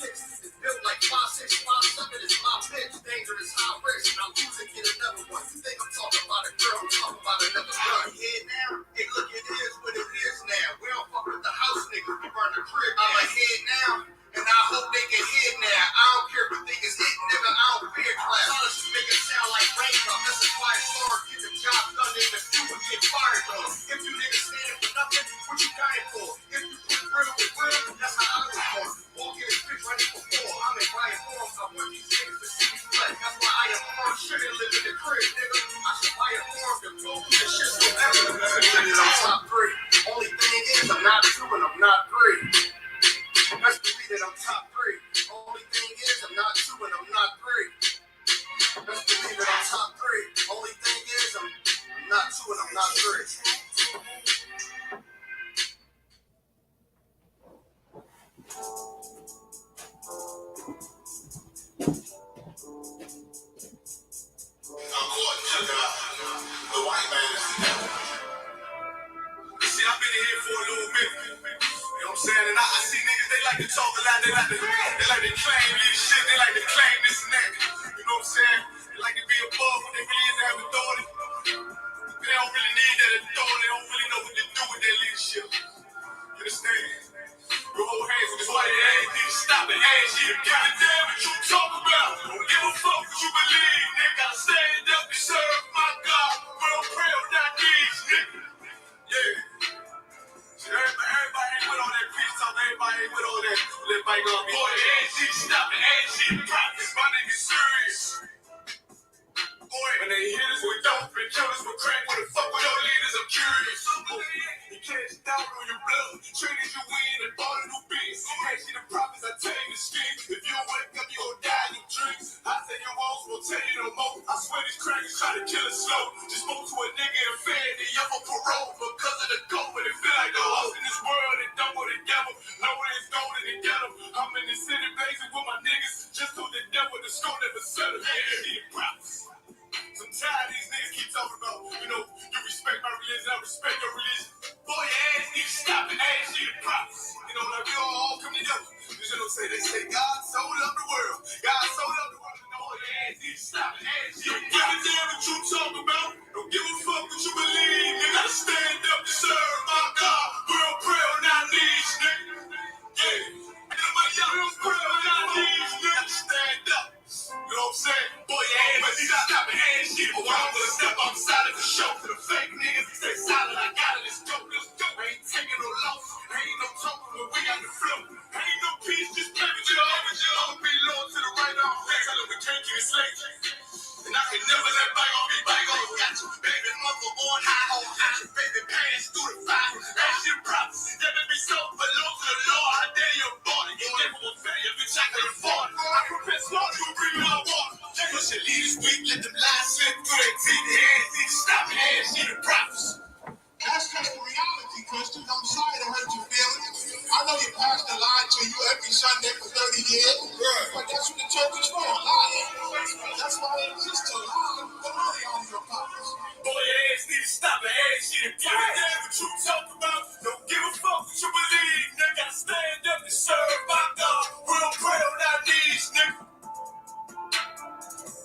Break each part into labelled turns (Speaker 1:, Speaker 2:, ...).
Speaker 1: It's built like 5'6", 5'7" is my bitch. Dangerous, high risk. I'm using get another one. You think I'm talking about a girl? I'm talking about another gun. Head now? Hey, look, it is what it is now. We don't fuck with the house niggas. We burn the crib. I'm ahead now, and I hope they get hit now. I don't care if they is hit, nigga. I don't fear class. Polish make it sound like raindrop. That's a quiet floor. Get the job done in the few and get fired though. If you niggas standing for nothing, what you dying for? If you put real with real, that's how I was born. Walk in the bitch ready for war. I'm in riot form. I want these niggas to see me flex. That's why I am born. Shouldn't live in the crib, nigga. I should buy a form to go. This shit's so evident. I'm top 3. Only thing is, I'm not 2 and I'm not 3. Best believe that I'm top 3. Only thing is, I'm not 2 and I'm not 3. Best believe that I'm top 3. Only thing is, I'm not 2 and I'm not 3. The white man is the devil. See, I've been here for a little minute. You know what I'm saying? And I see niggas, they like to talk a lot. They like to claim this shit. They like to claim this and that. You know what I'm saying? They like to be above when they really have authority. They don't really need that authority. They don't really know what to do with their leadership. You understand? Your whole hands with this white ass need to stop it. Ass shit. Give a damn what you talk about. Don't give a fuck what you believe. Nigga, gotta stand up and serve my God. Real prayer on that knees, nigga. Yeah. So everybody ain't with all that peace talk. Everybody ain't with all that. Everybody gonna be. Boy, ass shit, stop it. Ass shit, practice. My nigga serious. Boy, when they hit us with dope and kill us with crack, what the fuck with your leaders? I'm curious. You catch down on your blood, traded you in and bought a new beast. Ain't the prophets, I tell you the scheme. If you wake up, you gon' die in your dreams. I tell you walls won't tell you no more. I swear these crackers try to kill us slow. Just spoke to a nigga and fed the young for parole because of the goat, but it feel like the host in this world and double together. Know where it's going to get them. I'm in the city blazing with my niggas. Just to the devil, the skull never settle. Yeah, prophets. I'm tired of these niggas keep talking about, you know, you respect my religion, I respect your religion. Boy, your ass need to stop it, ass shit and props. You know, like we all come together. You know what I'm saying? They say God sold up the world. God sold up the world. You know, your ass need to stop it, ass shit. Don't give a damn what you talk about. Don't give a fuck what you believe. You gotta stand up to serve my God. Real prayer on our knees, nigga. Yeah. And my young prayer on our knees, nigga. Stand up. You know what I'm saying? Boy, your ass, but you gotta stop it, ass shit. But I'm gonna step outside of the show to the fake niggas. Stay silent, I got it, let's go, let's go. Ain't taking no loss, ain't no talking, but we got the flow. Ain't no peace, just play with you. I'ma be low to the right arm, tell them we can't get it slave. And I can never let bygone be bygone. Got you, baby mother on high on high. Baby pants through the fire. That shit props. That may be so, but low to the Lord. I dare your body. You never will fail you, bitch. I can afford it. I prepare smart, you bring me all water. Push your leaders weak, let them lies slip through their teeth. Hands need to stop it. Hands need to props. That's just the reality, Christian. I'm sorry to hurt your feelings. I know your pastor lied to you every Sunday for 30 years. Right. But that's what the church is for, lying. That's why it exists to lie for money on your pockets. Boy, your ass need to stop the ass shit. Give a damn what you talk about. Don't give a fuck what you believe. They gotta stand up and serve my God. Real pray on our knees, nigga.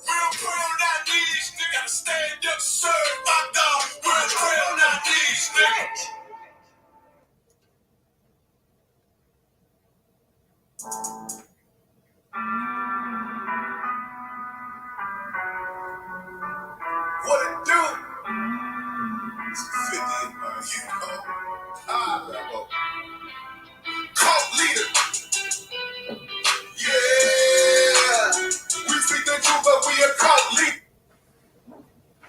Speaker 1: Real pray on our knees, nigga. Gotta stand up and serve my God. Real pray on our knees, nigga. What it do? It's 50, you know. Cult leader. Yeah. We speak the truth, but we a cult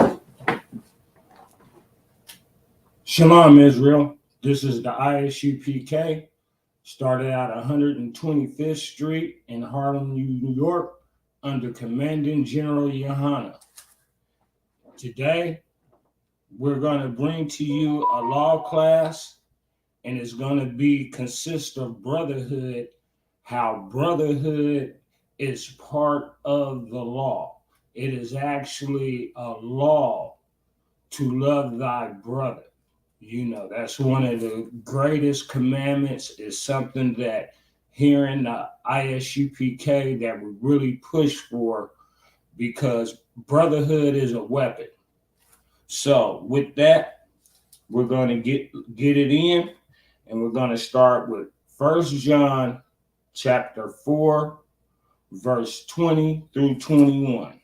Speaker 1: leader. Shalom, Israel. This is the I.S.U.P.K. Started at 125th Street in Harlem, New York, under Commanding General Yohana. Today, we're going to bring to you a law class, and it's going to consist of brotherhood, how brotherhood is part of the law. It is actually a law to love thy brother. You know, that's one of the greatest commandments. Is something that here in the I.S.U.P.K that we really push for, because brotherhood is a weapon. So with that, we're going to get it in, and we're going to start with 1 John chapter 4, verse 20 through 21.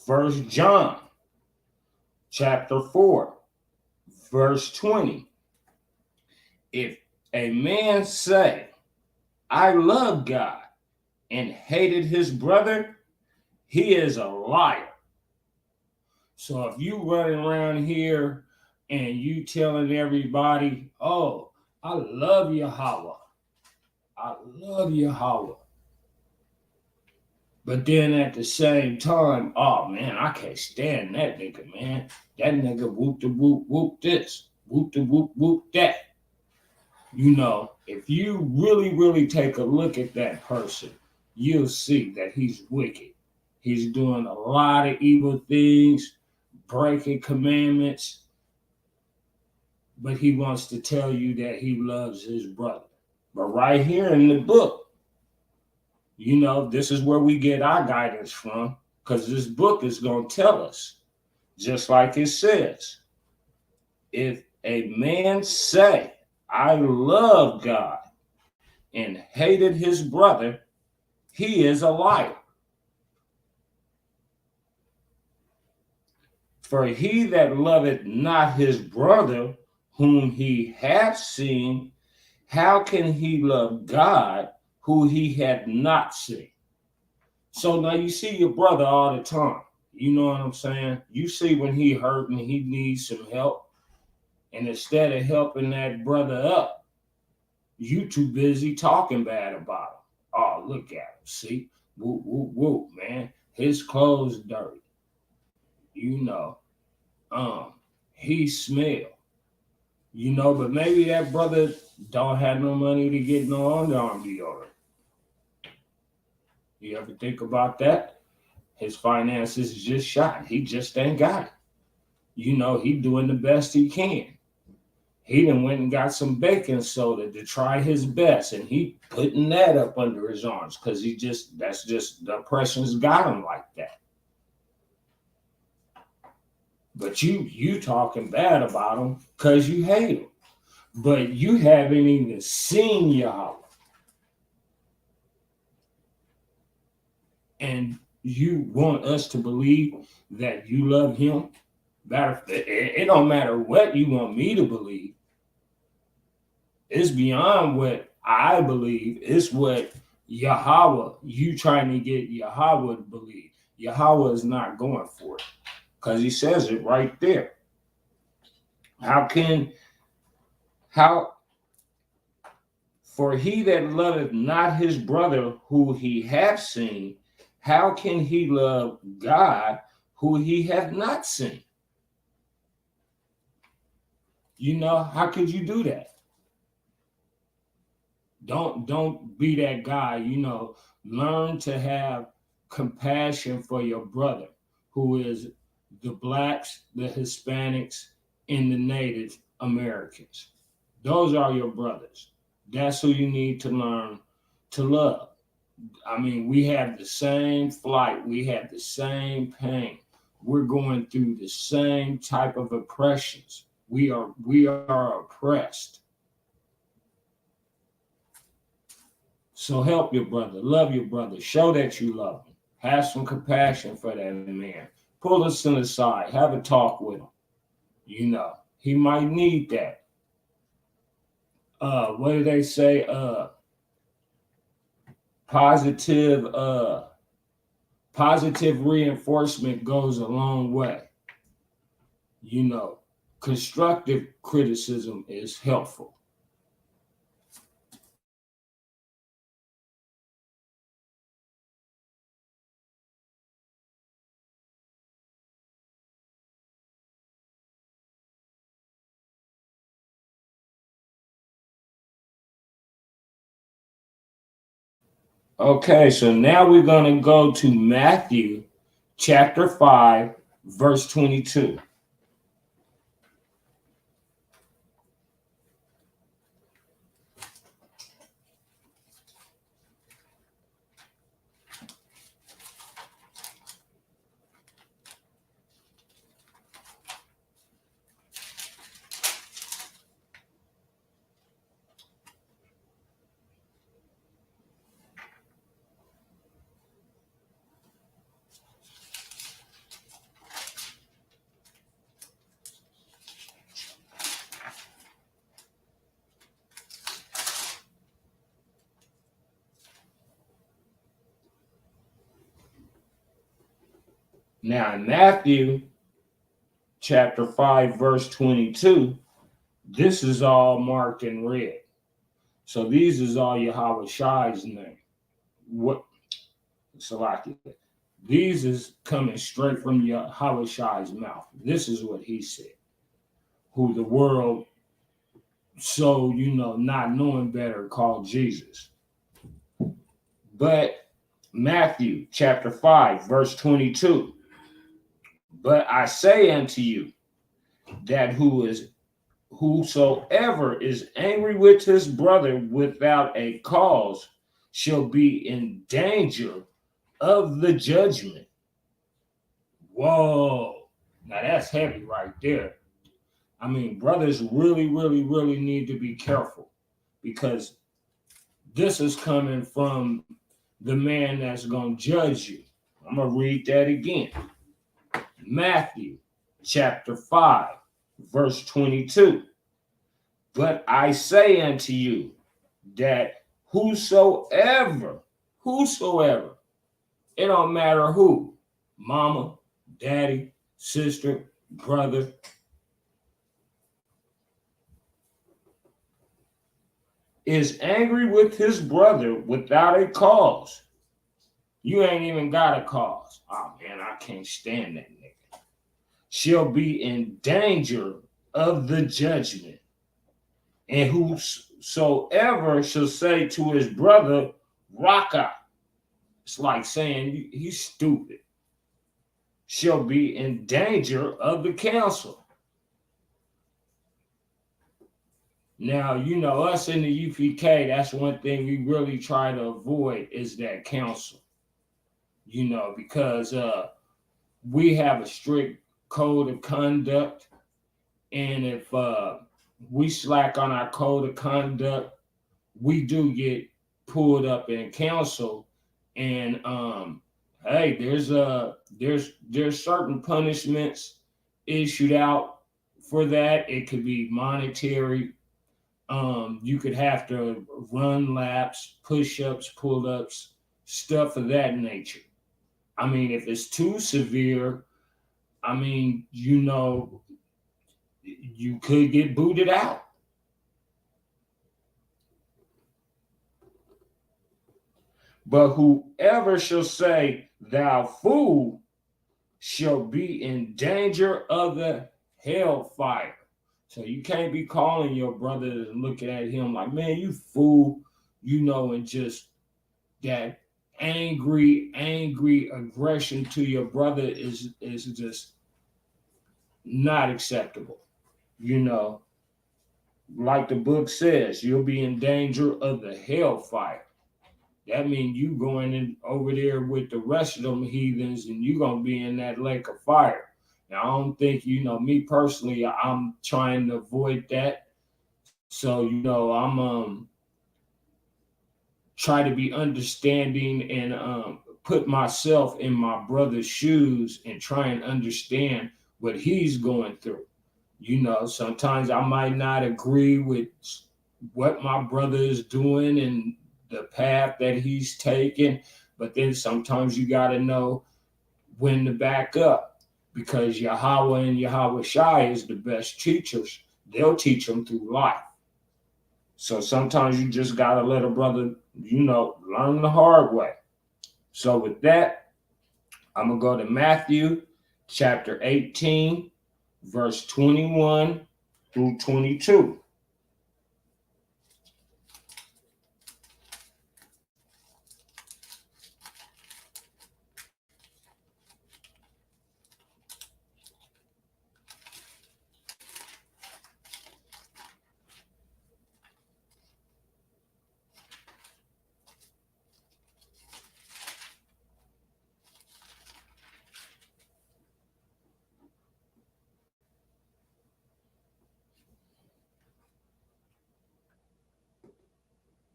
Speaker 1: First John chapter 4, verse 20. If a man say, I love God, and hated his brother, he is a liar. So if you running around here and you telling everybody, oh, I love Yahweh, I love Yahweh, but then at the same time, oh man, I can't stand that nigga, man. That nigga whoop the whoop whoop this, whoop the whoop whoop that. You know, if you really take a look at that person, you'll see that he's wicked. He's doing a lot of evil things, breaking commandments, but he wants to tell you that he loves his brother. But right here in the book, you know, this is where we get our guidance from, because this book is going to tell us, just like it says, if a man say, I love God, and hated his brother, he is a liar. For he that loveth not his brother whom he hath seen, how can he love God who he hath not seen? So now you see your brother all the time. You know what I'm saying? You see when he hurt and he needs some help. And instead of helping that brother up, you too busy talking bad about him. Oh, look at him. See? Whoop, whoop, whoop, man. His clothes dirty. You know. He smell. You know, but maybe that brother don't have no money to get no underarm deodorant. You ever think about that? His finances is just shot. He just ain't got it. You know, he doing the best he can. He done went and got some baking soda to try his best, and he putting that up under his arms because that's just the oppression's got him like that. But you talking bad about him because you hate him. But you haven't even seen Yahweh. And you want us to believe that you love him? It don't matter what you want me to believe. It's beyond what I believe. It's what Yahweh, you trying to get Yahweh to believe. Yahweh is not going for it because he says it right there. For he that loveth not his brother who he hath seen, how can he love God who he hath not seen? You know, how could you do that? Don't be that guy, you know. Learn to have compassion for your brother, who is the blacks, the Hispanics, and the Native Americans. Those are your brothers. That's who you need to learn to love. I mean, we have the same flight, we have the same pain,
Speaker 2: we're going through the same type of oppressions. We are oppressed. So help your brother, love your brother, show that you love him. Have some compassion for that man. Pull us to the side, have a talk with him. You know, he might need that. What do they say? Positive positive reinforcement goes a long way. You know, constructive criticism is helpful. Okay, so now we're going to go to Matthew chapter 5, verse 22. Now, in Matthew chapter 5, verse 22, this is all marked in red. So these is all Yahweh Shai's name. What Salakia. These is coming straight from Yahweh Shai's mouth. This is what he said. Who the world, so not knowing better, called Jesus. But Matthew chapter 5, verse 22. But I say unto you that whosoever is angry with his brother without a cause shall be in danger of the judgment. Whoa. Now that's heavy right there. I mean, brothers really, really, really need to be careful because this is coming from the man that's going to judge you. I'm going to read that again. Matthew chapter 5, verse 22. But I say unto you that whosoever, it don't matter who, mama, daddy, sister, brother, is angry with his brother without a cause. You ain't even got a cause. Oh man, I can't stand that nigga. Shall be in danger of the judgment. And whosoever shall say to his brother, Raka, it's like saying he's stupid, shall be in danger of the council. Now, us in the U.P.K, that's one thing we really try to avoid is that council. Because we have a strict code of conduct. And if we slack on our code of conduct, we do get pulled up in council. And hey, there's certain punishments issued out for that. It could be monetary. You could have to run laps, push-ups, pull-ups, stuff of that nature. I mean, if it's too severe, I mean, you could get booted out. But whoever shall say, thou fool, shall be in danger of the hellfire. So you can't be calling your brother and looking at him like, man, you fool, and just that angry aggression to your brother is just not acceptable. Like the book says, you'll be in danger of the hellfire. that means you going in over there with the rest of them heathens and you gonna be in that lake of fire. Now I don't think, me personally, I'm trying to avoid that. So, I'm try to be understanding and put myself in my brother's shoes and try and understand what he's going through. Sometimes I might not agree with what my brother is doing and the path that he's taking, but then sometimes you got to know when to back up, because Yahweh and Yahweh Shai is the best teachers. They'll teach them through life. So sometimes you just got to let a brother, learn the hard way. So with that, I'm going to go to Matthew chapter 18, verse 21 through 22.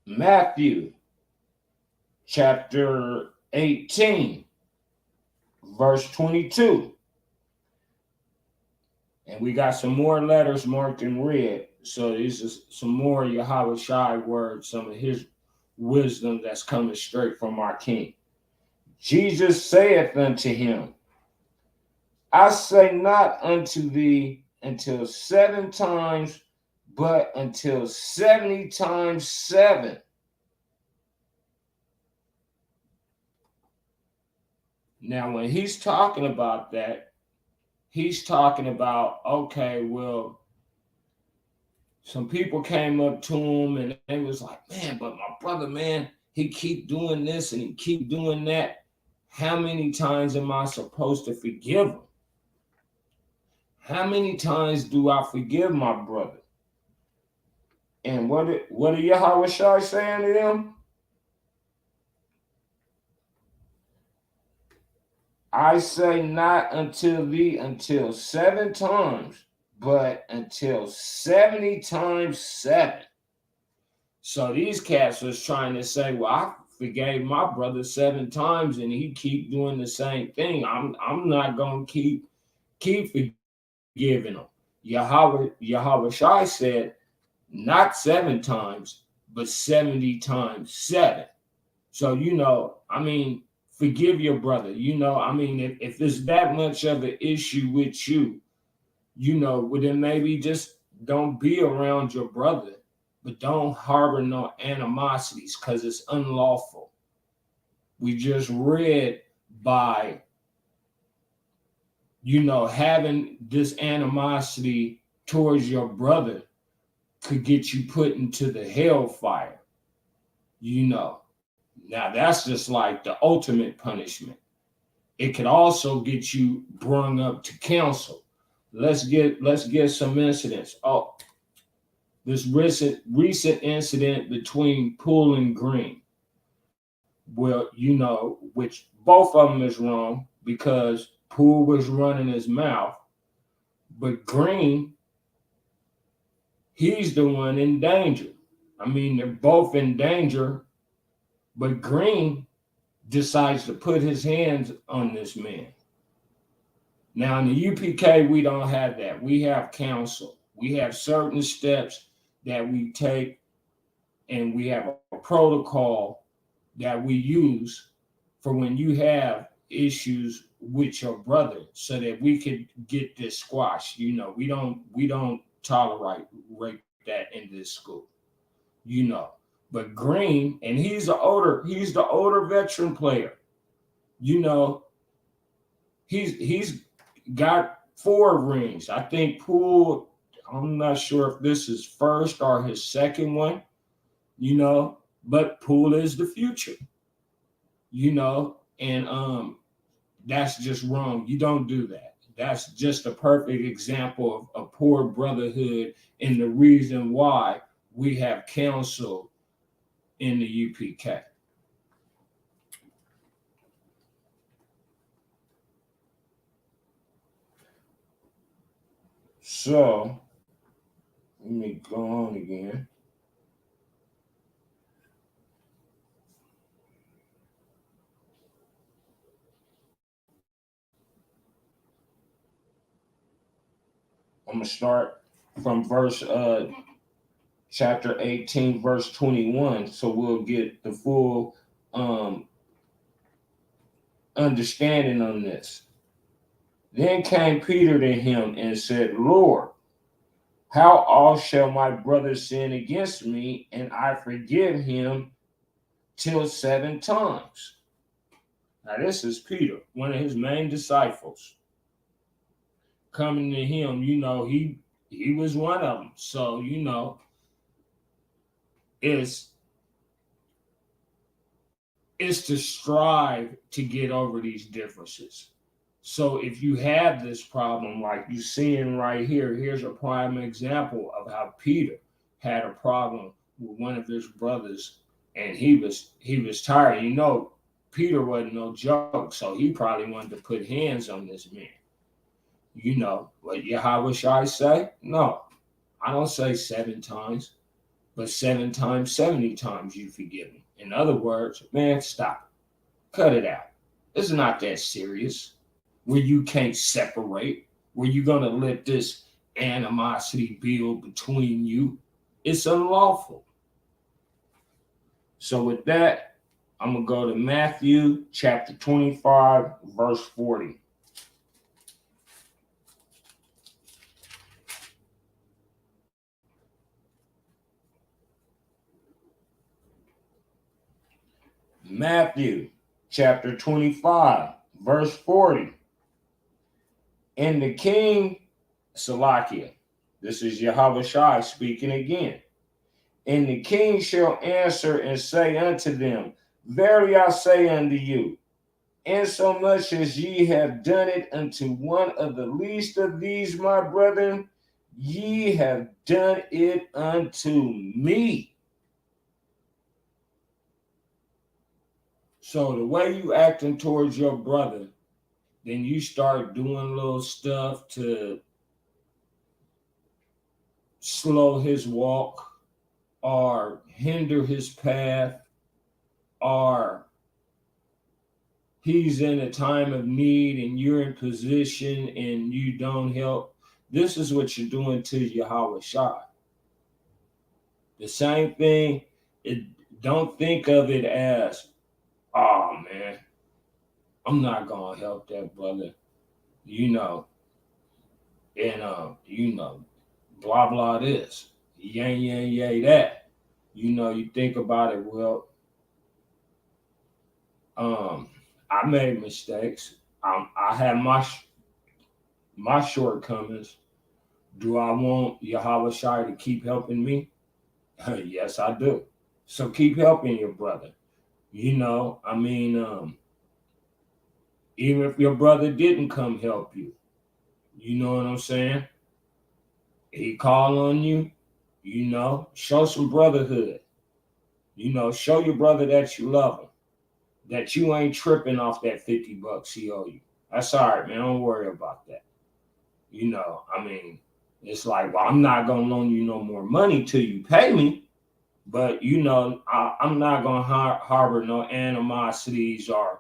Speaker 2: Matthew chapter 18, verse 22. And we got some more letters marked in red. So this is some more Yahweh Shai words, some of his wisdom that's coming straight from our King. Jesus saith unto him, I say not unto thee until 7 times, but until 70 times 7. Now, when he's talking about that, he's talking about, okay, well, some people came up to him and they was like, man, but my brother, man, he keep doing this and he keep doing that. How many times am I supposed to forgive him? How many times do I forgive my brother? And what did Yahweh Shai saying to them? I say not until thee until 7 times, but until 70 times 7. So these cats was trying to say, well, I forgave my brother 7 times and he keep doing the same thing. I'm not gonna keep forgiving him. Yahweh Shai said, not 7 times, but 70 times 7. So, forgive your brother. If there's that much of an issue with you, well, then maybe just don't be around your brother, but don't harbor no animosities because it's unlawful. We just read by, having this animosity towards your brother could get you put into the hellfire. Now that's just like the ultimate punishment. It could also get you brung up to council. Let's get some incidents. Oh, this recent incident between Poole and Green. Well, which both of them is wrong because Poole was running his mouth, but Green, he's the one in danger. They're both in danger, but Green decides to put his hands on this man. Now, in the UPK, we don't have that. We have counsel. We have certain steps that we take, and we have a protocol that we use for when you have issues with your brother so that we could get this squashed. We don't tolerate that in this school. But Green, and he's the older veteran player. He's got 4 rings. I think Poole, I'm not sure if this is first or his second one, but Poole is the future, and that's just wrong. You don't do that. That's just a perfect example of a poor brotherhood and the reason why we have counsel in the UPK. So let me go on again. I'm gonna start from verse chapter 18, verse 21, so we'll get the full understanding on this. Then came Peter to him and said, Lord, how oft shall my brother sin against me, and I forgive him till 7 times? Now, this is Peter, one of his main disciples, coming to him. He was one of them. So, it's to strive to get over these differences. So if you have this problem, like you seeing right here, here's a prime example of how Peter had a problem with one of his brothers, and he was tired. Peter wasn't no joke, so he probably wanted to put hands on this man. What Yahweh Shai say? No, I don't say 7 times, but 7 times, 70 times you forgive me. In other words, man, stop it. Cut it out. It's not that serious. Where you can't separate, where you're going to let this animosity build between you. It's unlawful. So with that, I'm going to go to Matthew chapter 25, verse 40. Matthew chapter 25, verse 40. And the king, Salakia, this is Yahweh Shai speaking again. And the king shall answer and say unto them, Verily I say unto you, insomuch as ye have done it unto one of the least of these my brethren, ye have done it unto me. So the way you acting towards your brother, then you start doing little stuff to slow his walk or hinder his path, or he's in a time of need and you're in position and you don't help. This is what you're doing to Yahweh Shai. The same thing, don't think of it as, oh man, I'm not going to help that brother, and blah, blah this, yay, yay, yay, that. You think about it, well, I made mistakes. I have my shortcomings. Do I want Yahweh Shai to keep helping me? Yes, I do. So keep helping your brother. Even if your brother didn't come help you, you know what I'm saying? He call on you, show some brotherhood. Show your brother that you love him, that you ain't tripping off that $50 he owe you. That's all right, man. Don't worry about that. It's like, well, I'm not going to loan you no more money till you pay me. But, I'm not going to harbor no animosities or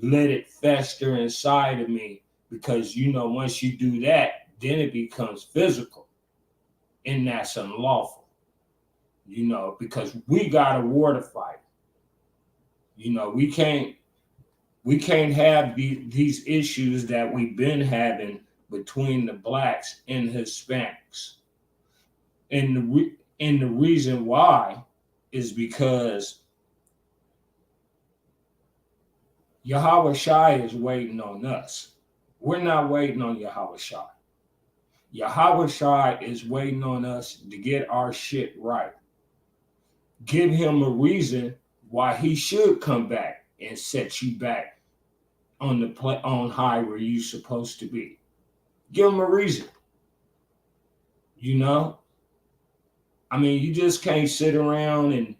Speaker 2: let it fester inside of me, because, once you do that, then it becomes physical. And that's unlawful, because we got a war to fight. We can't have these issues that we've been having between the blacks and Hispanics. And the reason why is because Yahweh Shai is waiting on us. We're not waiting on Yahweh Shai. Yahweh Shai is waiting on us to get our shit right. Give him a reason why he should come back and set you back on high where you're supposed to be. Give him a reason. You just can't sit around and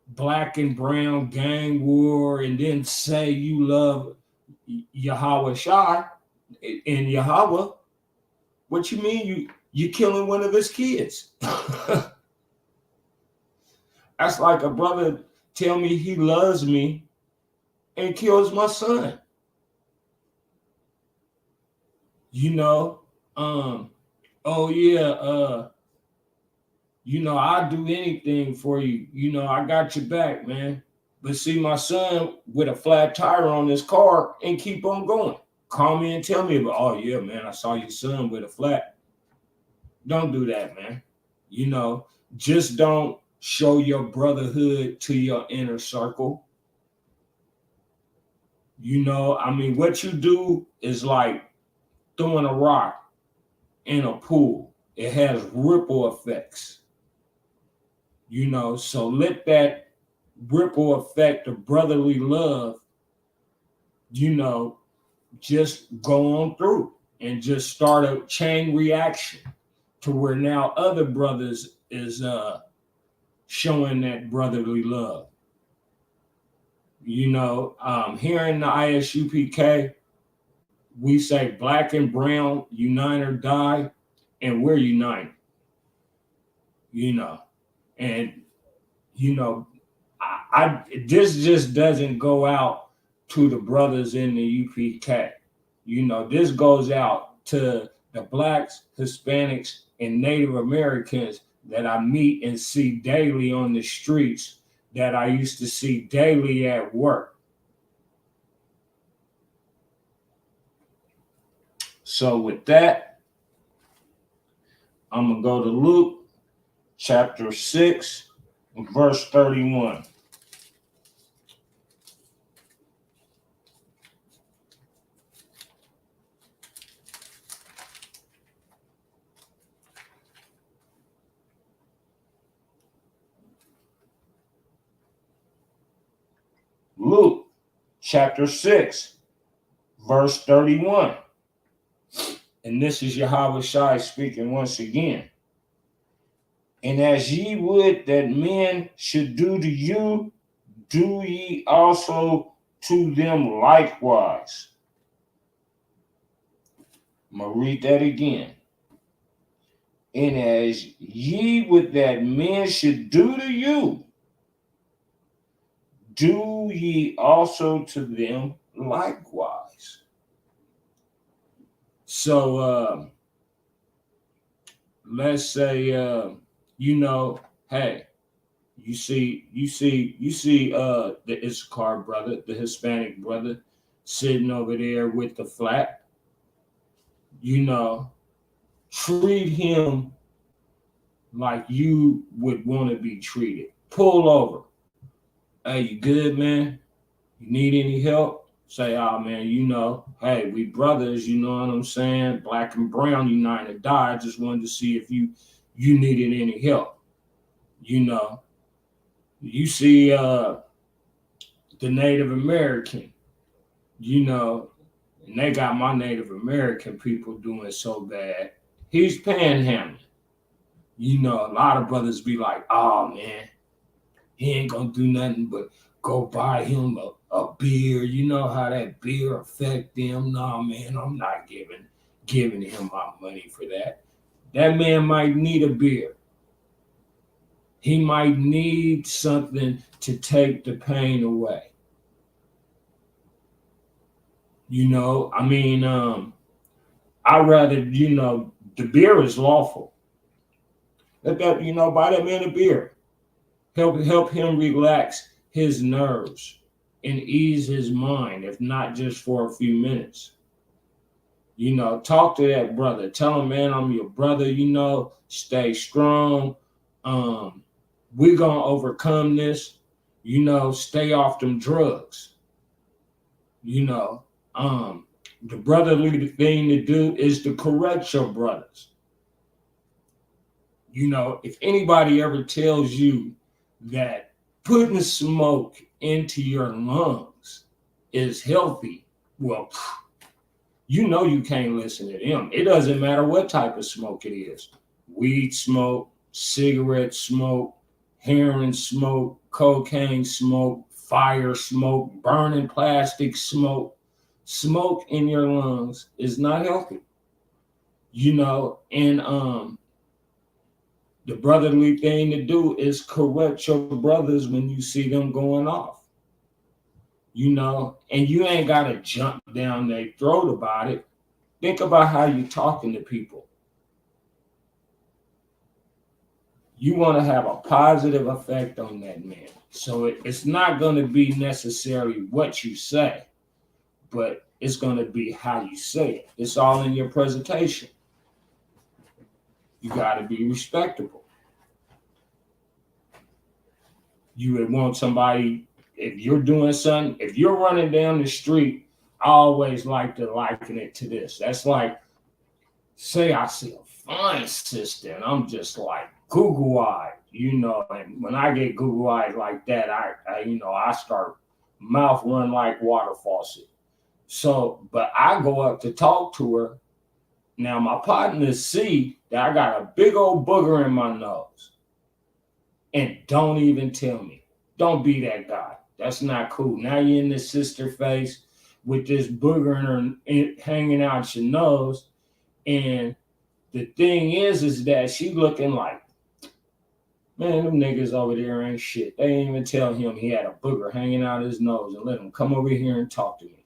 Speaker 2: black and brown gang war and then say you love Yahweh Shai and Yahweh. What you mean you killing one of his kids? That's like a brother tell me he loves me and kills my son. You know, oh yeah, I'll do anything for you. I got your back, man. But see my son with a flat tire on his car and keep on going. Call me and tell me about, oh yeah, man, I saw your son with a flat. Don't do that, man. You know, just don't show your brotherhood to your inner circle. What you do is like throwing a rock in a pool. It has ripple effects. So let that ripple effect of brotherly love, just go on through and just start a chain reaction to where now other brothers is showing that brotherly love. Here in the I.S.U.P.K, we say black and brown unite or die, and we're united. And this just doesn't go out to the brothers in the UPK. This goes out to the blacks, Hispanics, and Native Americans that I meet and see daily on the streets, that I used to see daily at work. So with that, I'm going to go to Luke chapter 6, verse 31. Luke chapter 6, verse 31. And this is Yahweh Shai speaking once again. And as ye would that men should do to you, do ye also to them likewise. I'm going to read that again. And as ye would that men should do to you, do ye also to them likewise. So let's say hey, you see the I.S.U.P.K brother, the Hispanic brother, sitting over there with the flat. Treat him like you would want to be treated. Pull over. Hey, you good, man? You need any help? Say, oh man, hey, we brothers, you know what I'm saying? Black and brown, unite or die. I just wanted to see if you needed any help. You see the Native American, and they got my Native American people doing so bad. He's panhandling. A lot of brothers be like, oh man, he ain't gonna do nothing but go buy him a beer. You know how that beer affect them? Nah, man, I'm not giving him my money for that. That man might need a beer. He might need something to take the pain away. I rather, the beer is lawful. Let that, buy that man a beer. Help him relax his nerves and ease his mind, if not just for a few minutes. Talk to that brother. Tell him, man, I'm your brother, stay strong. We're gonna overcome this. Stay off them drugs. The brotherly thing to do is to correct your brothers. If anybody ever tells you that putting smoke into your lungs is healthy, well, you can't listen to them. It doesn't matter what type of smoke it is. Weed smoke, cigarette smoke, heroin smoke, cocaine smoke, fire smoke, burning plastic smoke. Smoke in your lungs is not healthy. And the brotherly thing to do is correct your brothers when you see them going off, and you ain't got to jump down their throat about it. Think about how you're talking to people. You want to have a positive effect on that man. So it's not going to be necessarily what you say, but it's going to be how you say it. It's all in your presentation. You got to be respectable. You would want somebody, if you're doing something, if you're running down the street, I always like to liken it to this. That's like, say I see a fine sister and I'm just like Google-eyed, and when I get Google-eyed like that, I start mouth run like water faucet. So, but I go up to talk to her. Now my partners see that I got a big old booger in my nose and don't even tell me. Don't be that guy. That's not cool. Now you're in this sister face with this booger hanging out your nose. And the thing is that she looking like, man, them niggas over there ain't shit. They didn't even tell him he had a booger hanging out his nose and let him come over here and talk to me.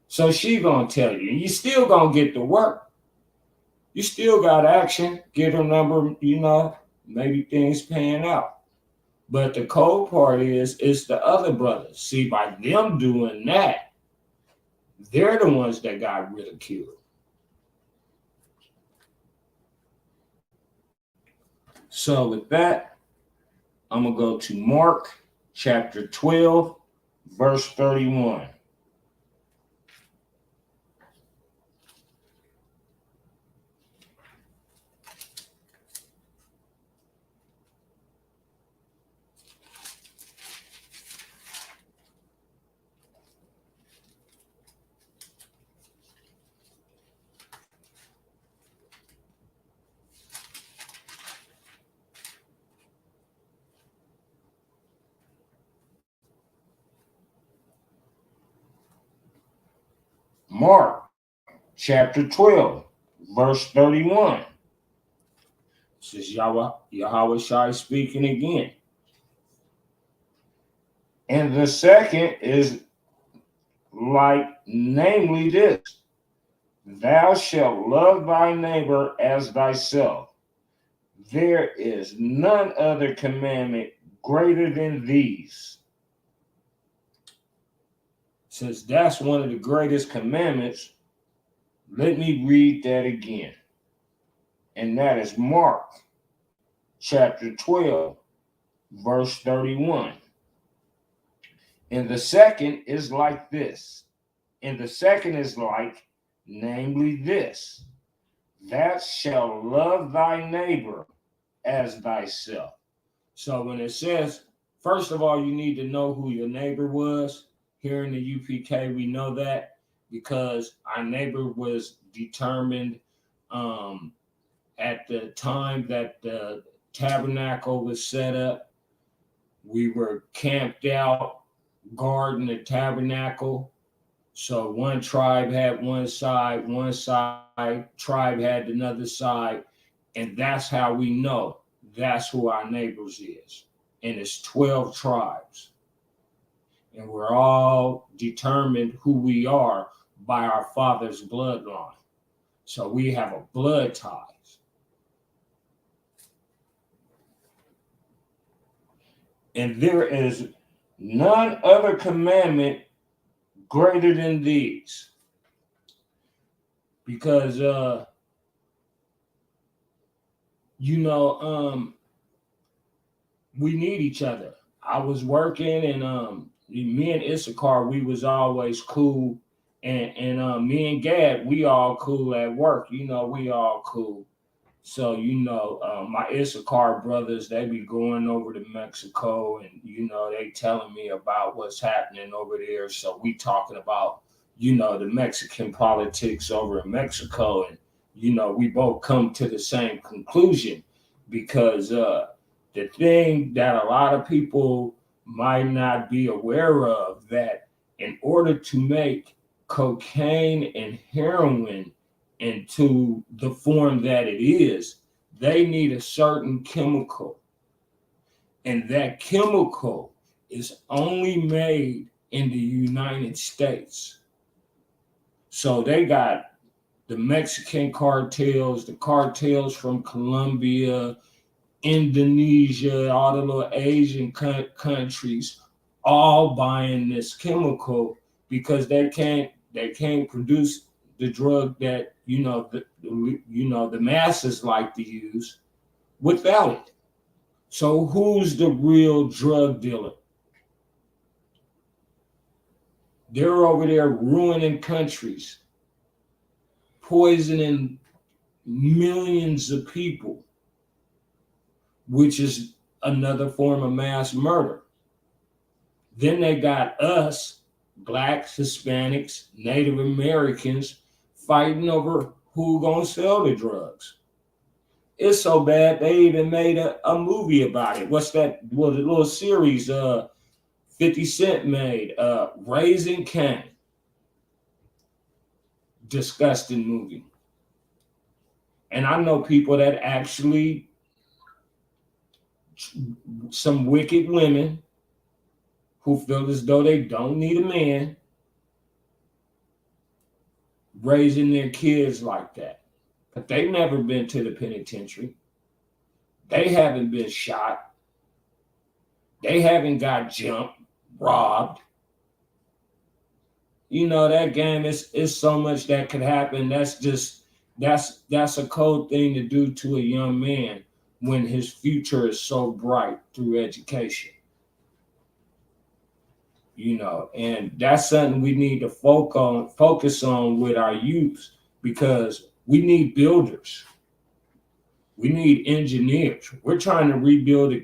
Speaker 2: So she gonna tell you. You still gonna get to work. You still got action. Get her number, maybe things pan out. But the cold part is, it's the other brothers. See, by them doing that, they're the ones that got ridiculed. So with that, I'm going to go to Mark chapter 12, verse 31. Mark chapter 12, verse 31. This is Yahweh Shai speaking again. And the second is like, namely this: thou shalt love thy neighbor as thyself. There is none other commandment greater than these. Since that's one of the greatest commandments, let me read that again. And that is Mark chapter 12, verse 31. And the second is like this. And the second is like, namely this: thou shalt love thy neighbor as thyself. So when it says, first of all, you need to know who your neighbor was. Here in the UPK, we know that because our neighbor was determined at the time that the tabernacle was set up. We were camped out guarding the tabernacle. So one tribe had one side tribe had another side, and that's how we know that's who our neighbors is. And it's 12 tribes. And we're all determined who we are by our father's bloodline. So we have a blood ties. And there is none other commandment greater than these. Because we need each other. I was working, and me and I.S.U.P.K, we was always cool, and me and Gad, we all cool at work. We all cool. So my I.S.U.P.K brothers, they be going over to Mexico, and they telling me about what's happening over there. So we talking about the Mexican politics over in Mexico, and we both come to the same conclusion, because the thing that a lot of people might not be aware of, that in order to make cocaine and heroin into the form that it is, they need a certain chemical. And that chemical is only made in the United States. So they got the Mexican cartels, the cartels from Colombia, Indonesia, all the little Asian countries, all buying this chemical because they can't produce the drug that the masses like to use without it. So who's the real drug dealer? They're over there ruining countries, poisoning millions of people, which is another form of mass murder. Then they got us, blacks, Hispanics, Native Americans, fighting over who gonna sell the drugs. It's so bad they even made a movie about it. What's that? Well, the little series 50 Cent made, Raising Cain. Disgusting movie. And I know people that actually, some wicked women who feel as though they don't need a man, raising their kids like that. But they've never been to the penitentiary. They haven't been shot. They haven't got jumped, robbed. That game is so much that could happen. That's a cold thing to do to a young man when his future is so bright through education. And that's something we need to focus on with our youth, because we need builders. We need engineers. We're trying to rebuild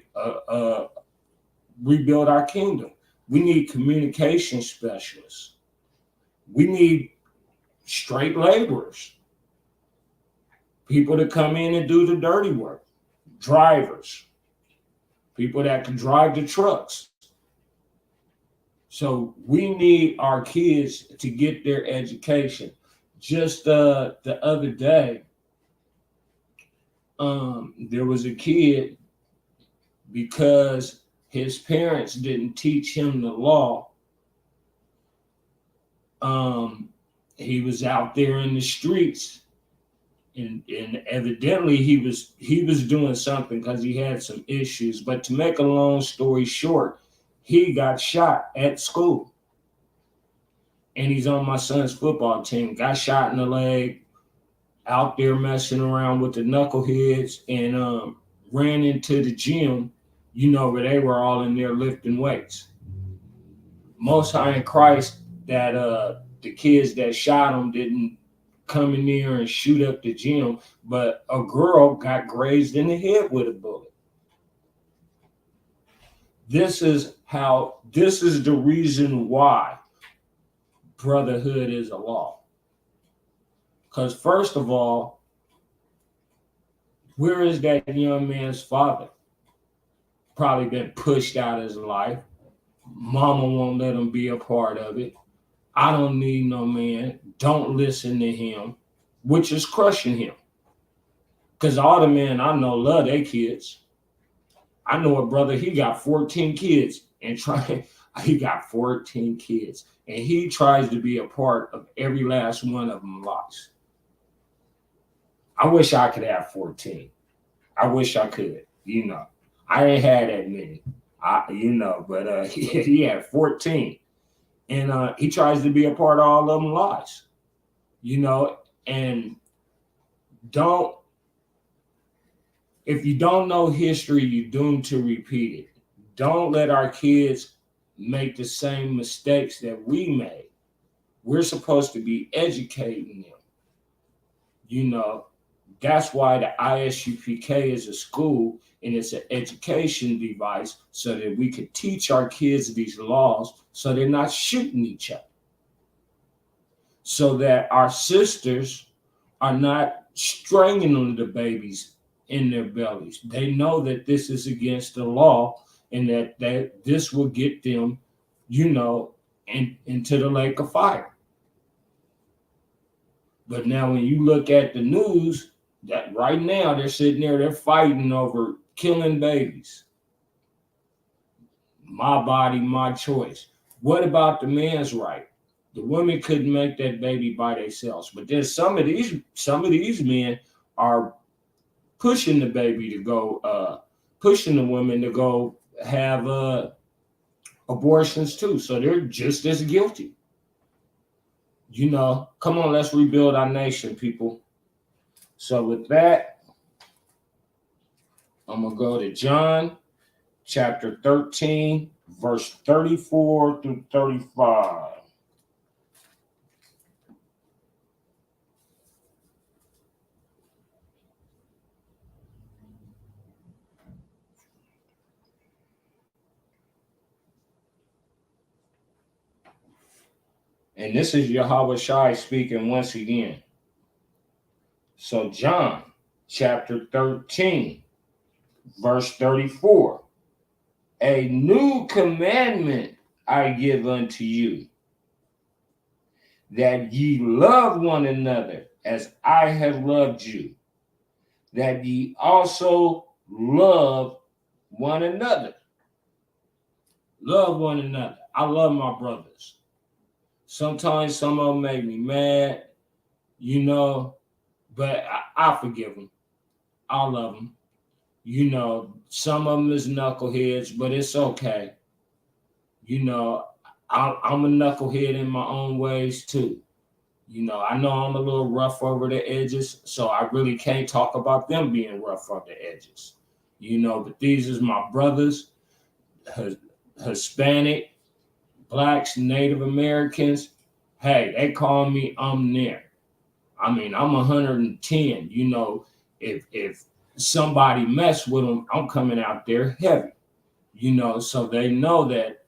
Speaker 2: our kingdom. We need communication specialists. We need straight laborers, people to come in and do the dirty work, drivers, people that can drive the trucks. So we need our kids to get their education. Just the other day, there was a kid, because his parents didn't teach him the law. He was out there in the streets, and evidently he was doing something because he had some issues. But to make a long story short, he got shot at school, and he's on my son's football team. Got shot in the leg, out there messing around with the knuckleheads, and ran into the gym, where they were all in there lifting weights. Most High in Christ that the kids that shot him didn't come in there and shoot up the gym, but a girl got grazed in the head with a bullet. This is the reason why brotherhood is a law. Because first of all, where is that young man's father? Probably been pushed out of his life. Mama won't let him be a part of it. I don't need no man. Don't listen to him, which is crushing him. Because all the men I know love their kids. I know a brother, he got 14 kids he got 14 kids, and he tries to be a part of every last one of them lives. I wish I could have 14. I wish I could, I ain't had that many, but he had 14. And he tries to be a part of all of them lives, and if you don't know history, you're doomed to repeat it. Don't let our kids make the same mistakes that we made. We're supposed to be educating them. That's why the I.S.U.P.K is a school, and it's an education device so that we could teach our kids these laws so they're not shooting each other. So that our sisters are not strangling the babies in their bellies. They know that this is against the law, and that this will get them, into the lake of fire. But now when you look at the news, that right now they're sitting there, they're fighting over killing babies. My body, my choice. What about the man's right? The woman couldn't make that baby by themselves. But then some of these men are pushing the baby to go, pushing the woman to go have abortions too. So they're just as guilty. Come on, let's rebuild our nation, people. So with that, I'm going to go to John chapter 13, verse 34 through 35. And this is Yahweh Shai speaking once again. So John chapter 13, verse 34. A new commandment I give unto you, that ye love one another as I have loved you, that ye also love one another. Love one another. I love my brothers. Sometimes some of them make me mad, but I forgive them. I love them. Some of them is knuckleheads, but it's okay. I'm a knucklehead in my own ways too. I know I'm a little rough over the edges, so I really can't talk about them being rough on the edges. But these is my brothers, Hispanic, blacks, Native Americans. Hey, they call me, I'm there. I mean, I'm 110. If somebody mess with them, I'm coming out there heavy. So they know that,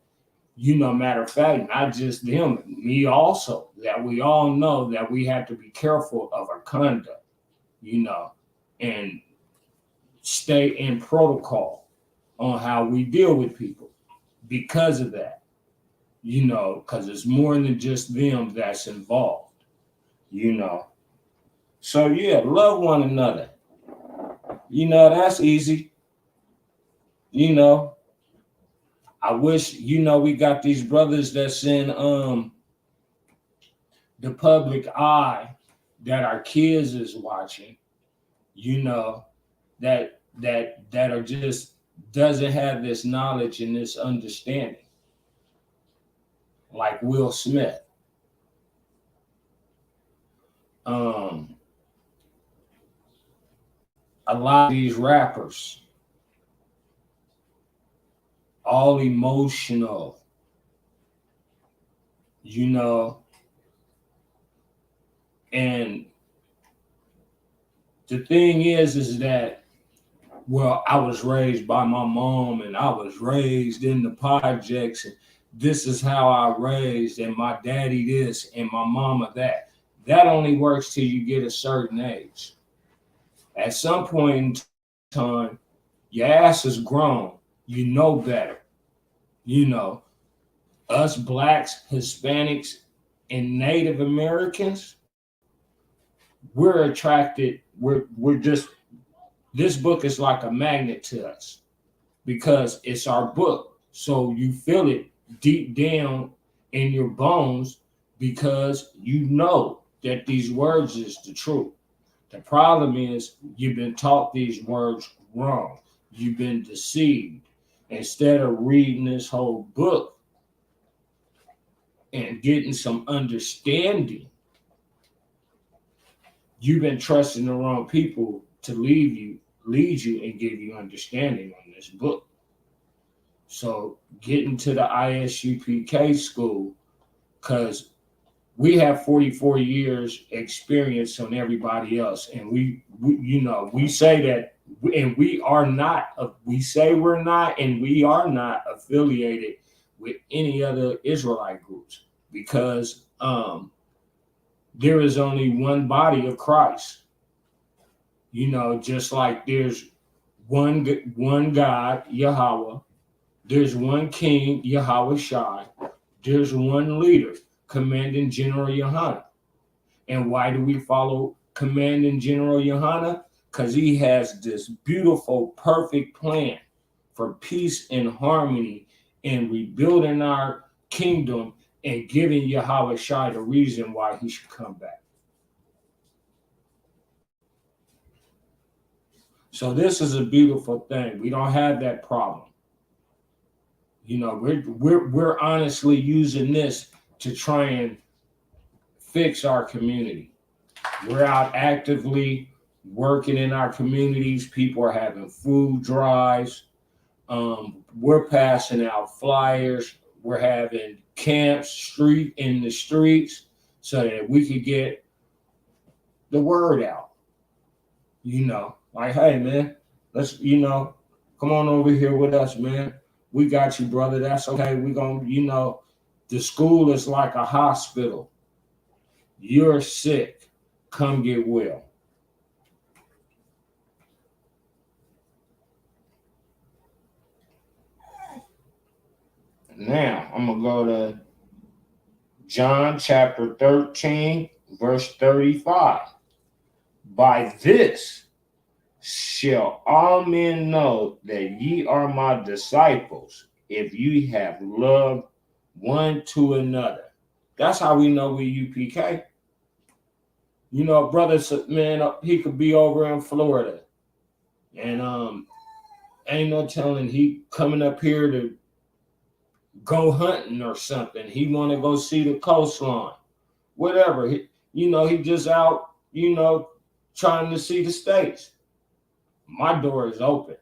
Speaker 2: matter of fact, not just them, me also, that we all know that we have to be careful of our conduct, and stay in protocol on how we deal with people because of that, because it's more than just them that's involved, So yeah, love one another. That's easy. I wish, we got these brothers that's in the public eye that our kids is watching, that are just doesn't have this knowledge and this understanding. Like Will Smith. A lot of these rappers, all emotional, and the thing is that, well, I was raised by my mom and I was raised in the projects and this is how I raised and my daddy this and my mama that. That only works till you get a certain age. At some point in time, your ass is grown. You know better. Us blacks, Hispanics, and Native Americans, we're attracted. We're just, this book is like a magnet to us because it's our book. So you feel it deep down in your bones because you know that these words is the truth. The problem is you've been taught these words wrong. You've been deceived. Instead of reading this whole book and getting some understanding, you've been trusting the wrong people to lead you and give you understanding on this book. So get into the I.S.U.P.K school, because we have 44 years experience on everybody else. And we say that, and we say we're not, and we are not affiliated with any other Israelite groups, because there is only one body of Christ. Just like there's one God, Yahweh, there's one king, Yahweh Shai, there's one leader, Commanding General Yohanan. And why do we follow Commanding General Yohana? Because he has this beautiful, perfect plan for peace and harmony and rebuilding our kingdom and giving Yahweh Shai the reason why he should come back. So this is a beautiful thing. We don't have that problem. You know, we're honestly using this to try and fix our community. We're out actively working in our communities. People are having food drives. We're passing out flyers. We're having camps street in the streets so that we could get the word out. You know, like, hey man, let's, come on over here with us, man. We got you, brother. That's okay. We gonna, the school is like a hospital. You're sick. Come get well. Now I'm gonna go to John chapter 13, verse 35. By this shall all men know that ye are my disciples, if ye have loved one to another. That's how we know we UPK. You know, brother, man, he could be over in Florida, and ain't no telling he coming up here to go hunting or something. He want to go see the coastline, whatever. He just out, trying to see the states. My door is open.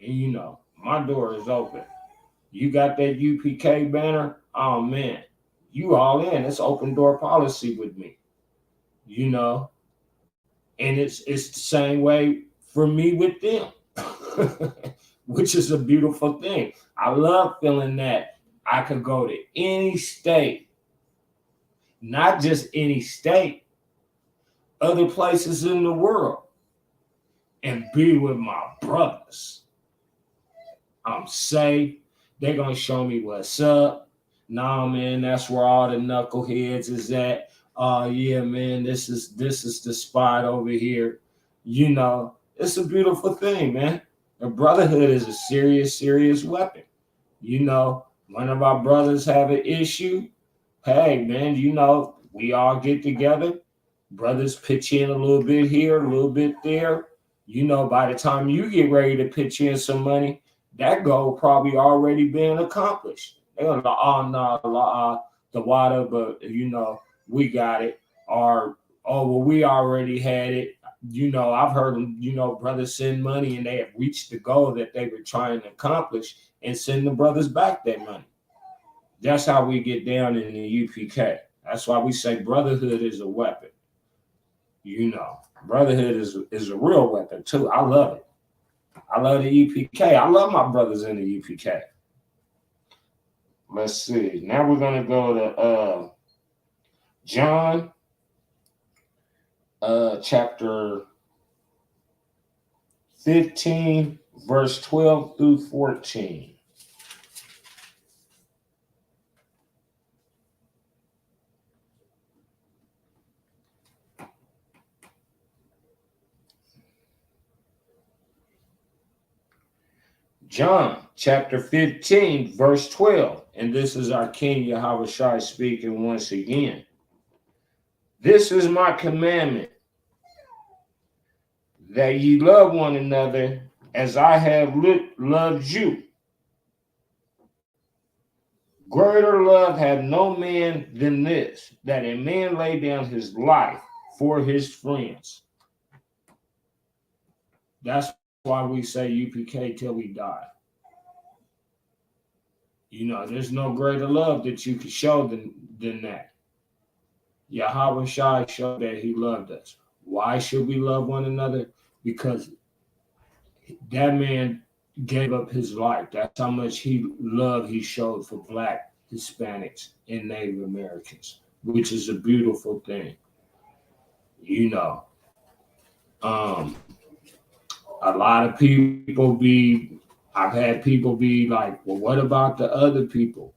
Speaker 2: And, my door is open. You got that UPK banner? Oh man, you all in. It's open door policy with me. And it's the same way for me with them, which is a beautiful thing. I love feeling that I could go to any state, not just any state, other places in the world, and be with my brothers. I'm safe. They're gonna show me what's up. Nah, man, that's where all the knuckleheads is at. Oh yeah, man, this is the spot over here. It's a beautiful thing, man. The brotherhood is a serious, serious weapon. One of our brothers have an issue. Hey, man, we all get together. Brothers pitch in a little bit here, a little bit there. By the time you get ready to pitch in some money, that goal probably already been accomplished. They're gonna go, oh no, the water, but we got it. Or, oh well, we already had it. I've heard them, brothers send money and they have reached the goal that they were trying to accomplish and send the brothers back that money. That's how we get down in the UPK. That's why we say brotherhood is a weapon. Brotherhood is a real weapon too. I love it. I love the UPK. I love my brothers in the UPK. Let's see. Now we're gonna go to John chapter 15, verse 12 through 14. John chapter 15, verse 12. And this is our King Yahweh Shai speaking once again. This is my commandment, that ye love one another as I have loved you. Greater love had no man than this, that a man lay down his life for his friends. That's why we say UPK till we die. There's no greater love that you can show than that. Yahweh Shai showed that he loved us. Why should we love one another? Because that man gave up his life. That's how much he showed for Black, Hispanics, and Native Americans, which is a beautiful thing. A lot of people I've had people be like, well, what about the other people?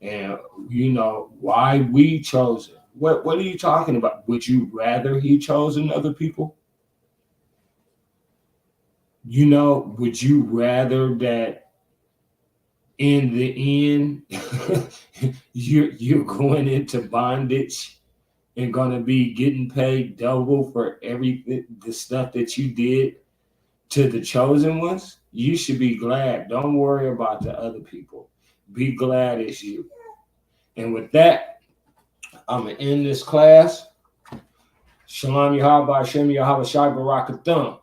Speaker 2: And why we chosen? What are you talking about? Would you rather he chosen other people? You know, would you rather that in the end you're going into bondage and gonna be getting paid double for every the stuff that you did to the chosen ones? You should be glad. Don't worry about the other people. Be glad it's you. And with that, I'm gonna end this class. Shalom Yahweh Shem Yahweh Shai Barakathum.